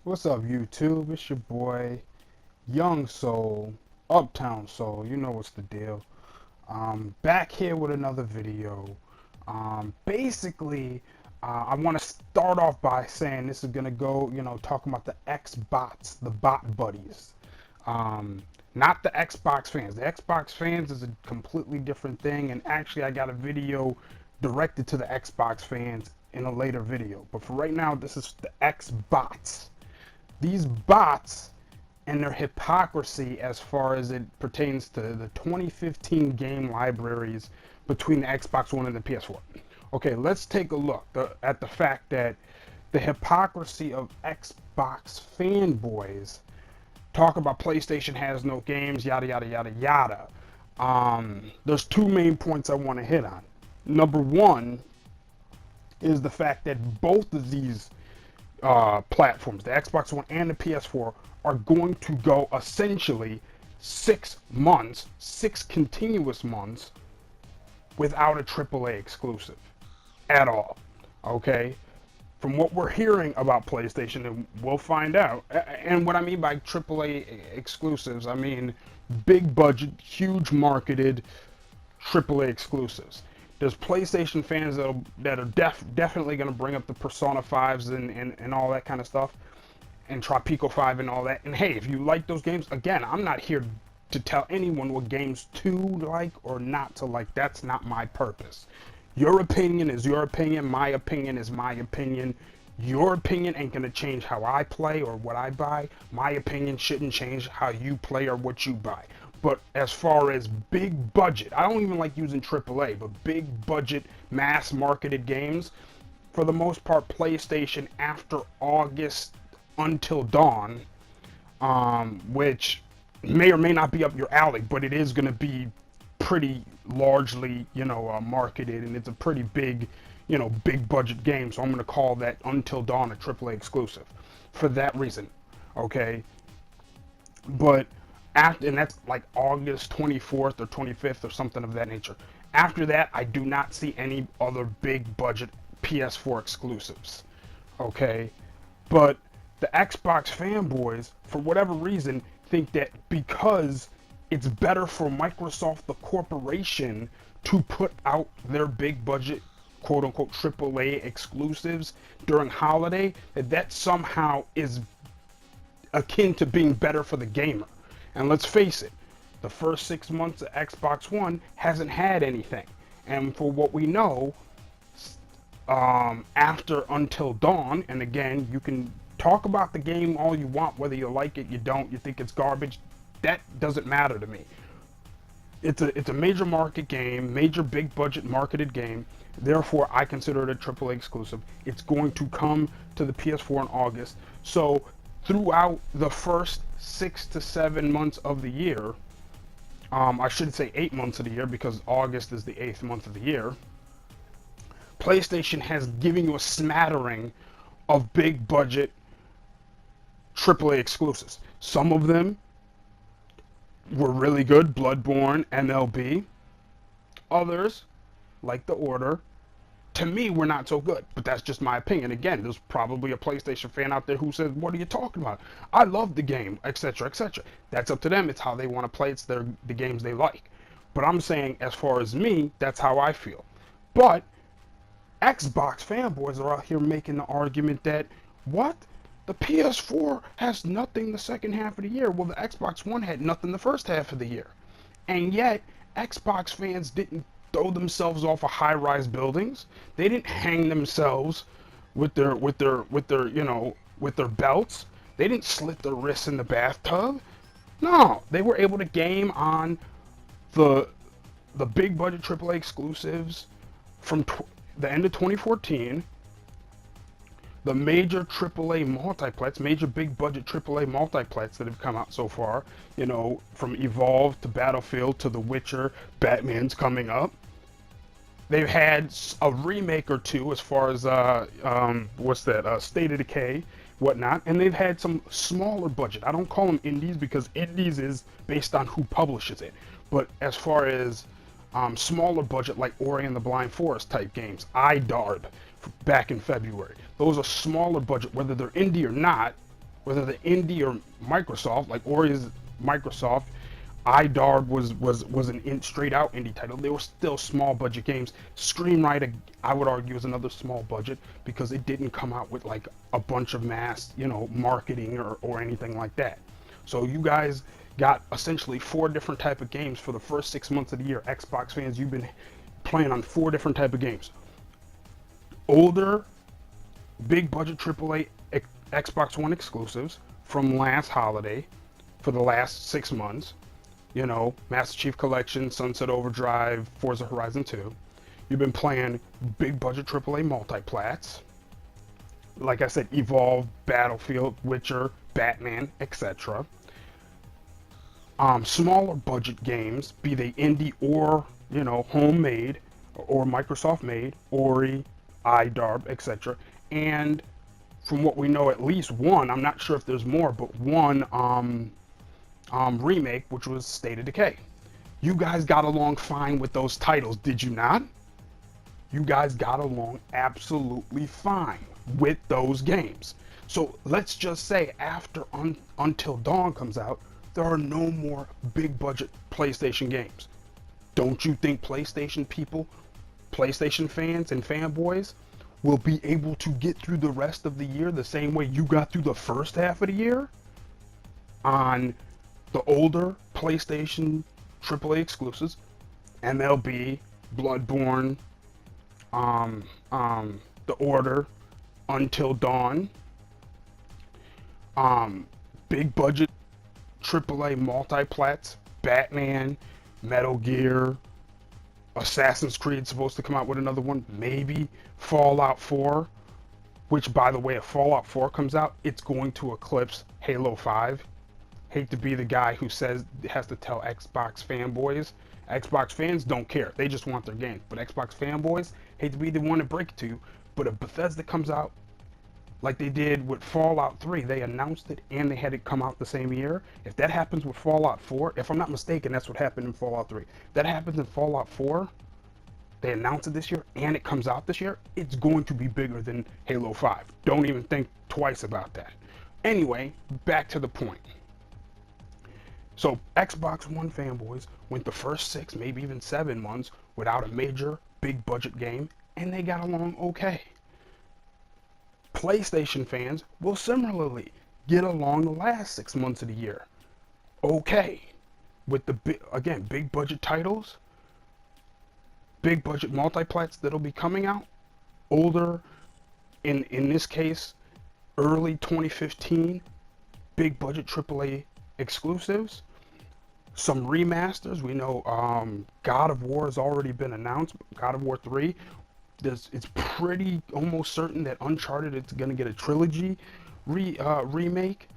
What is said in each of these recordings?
What's up, YouTube? It's your boy, Young Soul, Uptown Soul. You know what's the deal. Back here with another video. Basically, I want to start off by saying this is gonna go, talking about the xBots, the bot buddies. Not the Xbox fans. The Xbox fans is a completely different thing, and actually, I got a video directed to the Xbox fans in a later video. But for right now, this is the xBots. These bots and their hypocrisy as far as it pertains to the 2015 game libraries between the Xbox One and the PS4. Okay, let's take a look at the fact that the hypocrisy of Xbox fanboys talk about PlayStation has no games, yada yada yada yada. There's two main points I want to hit on. Number one is the fact that both of these platforms, the Xbox One and the PS4, are going to go essentially 6 months, 6 continuous months, without a AAA exclusive at all. Okay? From what we're hearing about PlayStation, and we'll find out. And what I mean by AAA exclusives, I mean big budget, huge marketed AAA exclusives. There's PlayStation fans that are definitely going to bring up the Persona 5s and all that kind of stuff, and Tropico 5 and all that. And hey, if you like those games, again, I'm not here to tell anyone what games to like or not to like. That's not my purpose. Your opinion is your opinion. My opinion is my opinion. Your opinion ain't going to change how I play or what I buy. My opinion shouldn't change how you play or what you buy. But as far as big budget, I don't even like using AAA, but big budget, mass marketed games, for the most part, PlayStation after August Until Dawn, which may or may not be up your alley, but it is going to be pretty largely, marketed, and it's a pretty big, big budget game. So I'm going to call that Until Dawn a AAA exclusive for that reason. Okay, but after, and that's like August 24th or 25th or something of that nature. After that, I do not see any other big budget PS4 exclusives. Okay, but the Xbox fanboys, for whatever reason, think that because it's better for Microsoft, the corporation, to put out their big budget, quote unquote, AAA exclusives during holiday, that somehow is akin to being better for the gamer. And let's face it, the first 6 months of Xbox One hasn't had anything. And for what we know, after Until Dawn, and again, you can talk about the game all you want, whether you like it, you don't, you think it's garbage, that doesn't matter to me. It's a major market game, major big budget marketed game. Therefore, I consider it a AAA exclusive. It's going to come to the PS4 in August. So throughout the first 6 to 7 months of the year, I should say 8 months of the year because August is the 8th month of the year, PlayStation has given you a smattering of big budget AAA exclusives. Some of them were really good, Bloodborne, MLB. Others, like The Order, to me, were not so good, but that's just my opinion. Again, there's probably a PlayStation fan out there who says, what are you talking about? I love the game, etc., etc. That's up to them. It's how they want to play. It's the games they like. But I'm saying, as far as me, that's how I feel. But Xbox fanboys are out here making the argument that, what? The PS4 has nothing the second half of the year. Well, the Xbox One had nothing the first half of the year. And yet, Xbox fans didn't throw themselves off of high-rise buildings. They didn't hang themselves with their belts. They didn't slit their wrists in the bathtub. No, they were able to game on the big budget AAA exclusives from the end of 2014. The major AAA multiplets, major big budget AAA multiplets that have come out so far, from Evolve to Battlefield to The Witcher, Batman's coming up. They've had a remake or two as far as, State of Decay, whatnot, and they've had some smaller budget. I don't call them indies because indies is based on who publishes it. But as far as smaller budget like Ori and the Blind Forest type games, IDARB, back in February. Those are smaller budget, whether they're indie or not. whether the indie or Microsoft, like Ori is Microsoft, iDarb was an straight out indie title. They were still small budget games. Screenwriter, I would argue, is another small budget because it didn't come out with like a bunch of mass, marketing or anything like that. So you guys got essentially 4 different type of games for the first 6 months of the year. Xbox fans, you've been playing on 4 different type of games. Older, big budget AAA Xbox One exclusives from last holiday for the last 6 months. Master Chief Collection, Sunset Overdrive, Forza Horizon 2. You've been playing big budget AAA multiplats. Like I said, Evolve, Battlefield, Witcher, Batman, etc. Smaller budget games, be they indie or, homemade or Microsoft made, Ori, iDarb, etc. And from what we know, at least one, I'm not sure if there's more, but one remake, which was State of Decay. You guys got along fine with those titles, did you not? You guys got along absolutely fine with those games. So let's just say after Until Dawn comes out, there are no more big budget PlayStation games. Don't you think PlayStation people, PlayStation fans and fanboys will be able to get through the rest of the year the same way you got through the first half of the year on the older PlayStation AAA exclusives? MLB, Bloodborne, The Order, Until Dawn, big budget AAA multiplats, Batman, Metal Gear, Assassin's Creed supposed to come out with another one, maybe Fallout 4, which, by the way, if Fallout 4 comes out, it's going to eclipse Halo 5. Hate to be the guy who has to tell Xbox fanboys. Xbox fans don't care. They just want their game. But Xbox fanboys, hate to be the one to break it to you, but if Bethesda comes out like they did with Fallout 3, they announced it and they had it come out the same year. If that happens with Fallout 4, if I'm not mistaken, that's what happened in Fallout 3. If that happens in Fallout 4, they announce it this year and it comes out this year, it's going to be bigger than Halo 5. Don't even think twice about that. Anyway, back to the point. So Xbox One fanboys went the first 6, maybe even 7 months without a major big budget game, and they got along okay. PlayStation fans will similarly get along the last 6 months of the year okay with the big budget titles, big budget multiplats that'll be coming out, older, in this case early 2015 big budget AAA exclusives, some remasters. We know God of War has already been announced, God of War 3. It's pretty almost certain that Uncharted is going to get a trilogy remake.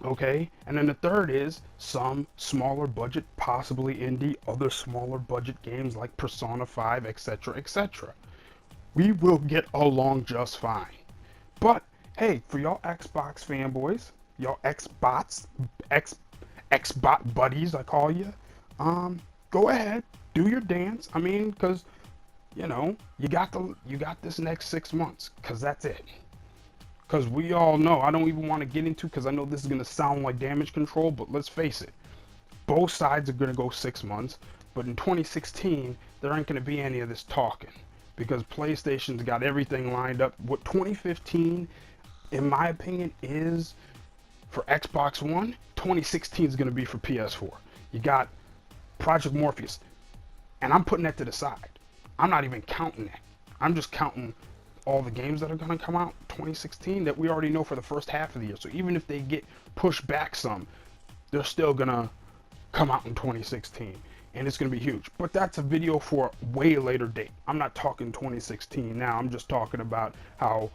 Okay, and then the third is some smaller budget, possibly indie, other smaller budget games like Persona 5, etc., etc. We will get along just fine. But hey, for y'all Xbox fanboys, y'all XBots, XBot buddies, I call you, go ahead, do your dance. I mean, because you got this next 6 months, because that's it. Because we all know, I don't even want to get into, because I know this is going to sound like damage control, but let's face it, both sides are going to go 6 months, but in 2016 there ain't going to be any of this talking, because PlayStation's got everything lined up. What 2015, in my opinion, is for Xbox One, 2016 is going to be for PS4. You got Project Morpheus, and I'm putting that to the side. I'm not even counting that. I'm just counting all the games that are going to come out 2016 that we already know for the first half of the year. So even if they get pushed back some, they're still going to come out in 2016. And it's going to be huge. But that's a video for a way later date. I'm not talking 2016 now. I'm just talking about how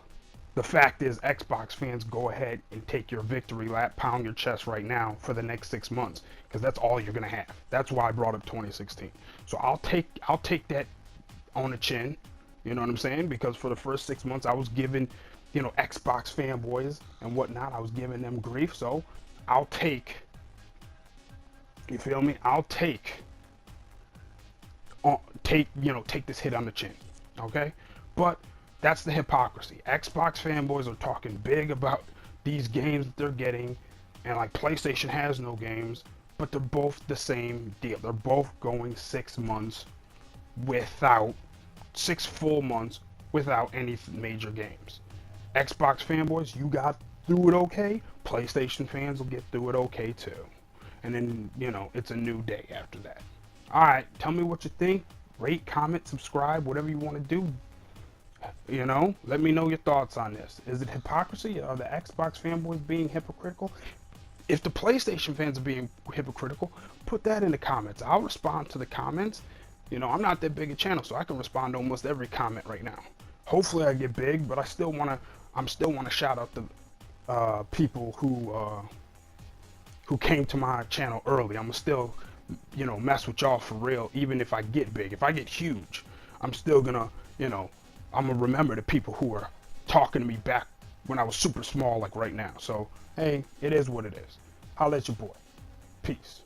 the fact is Xbox fans, go ahead and take your victory lap, pound your chest right now for the next 6 months, because that's all you're going to have. That's why I brought up 2016. So I'll take that on the chin, you know what I'm saying? Because for the first 6 months I was giving, Xbox fanboys and whatnot, I was giving them grief. So I'll take, you feel me? I'll take this hit on the chin, okay? But that's the hypocrisy. Xbox fanboys are talking big about these games that they're getting, and like PlayStation has no games, but they're both the same deal. They're both going 6 months without 6 full months without any major games. Xbox fanboys, you got through it okay. PlayStation fans will get through it okay too. And then, it's a new day after that. Alright, tell me what you think. Rate, comment, subscribe, whatever you want to do. Let me know your thoughts on this. Is it hypocrisy? Are the Xbox fanboys being hypocritical? If the PlayStation fans are being hypocritical, put that in the comments. I'll respond to the comments. I'm not that big a channel, so I can respond to almost every comment right now. Hopefully I get big, but I still want to shout out the people who came to my channel early. I'm still, mess with y'all for real, even if I get big. If I get huge, I'm still gonna, I'm gonna remember the people who were talking to me back when I was super small, like right now. So, hey, it is what it is. Holla at your boy. Peace.